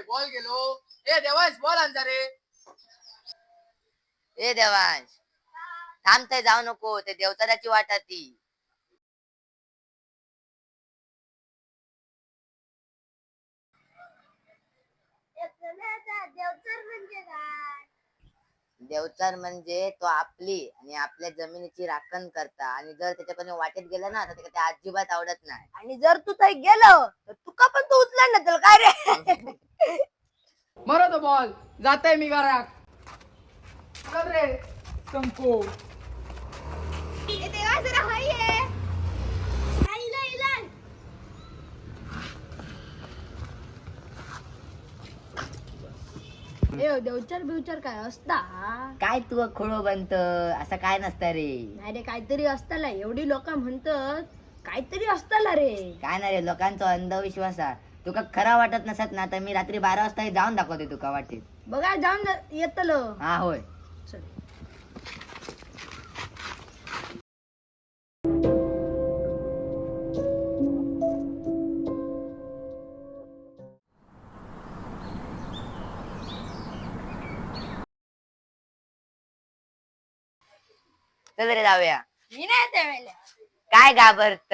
Ball गेलो. ए Devansh ball आणजा रे. ए देवांश थांबते जाऊ नको, ते देवताराची वाट आहे ती. देवचार म्हणजे तो आपली आणि आपल्या जमिनीची राखण करता, आणि जर त्याच्याकडे वाटेत गेला ना तर त्याला अजिबात आवडत नाही. आणि जर तू काही गेलो तर तुका पण तू उचला ना काय रे. मरो तो बॉल जाते मी घरात. चल रे संको. देवचार बिवचार काय असता? काय तू खोळो बनत, असं काय नसतं रे. नाही रे काहीतरी असताला, एवढी लोक म्हणतात काहीतरी असताला रे. काय नाही रे, लोकांचा अंधविश्वास आहे. तुका खरा वाटत नसत ना तर मी रात्री 12 वाजता जाऊन दाखवते तुका वाटेत. बघा जाऊन येतलो. हा होय. चल. चल रे जाऊया. मी नाही त्या वेळेला. काय घाबरत,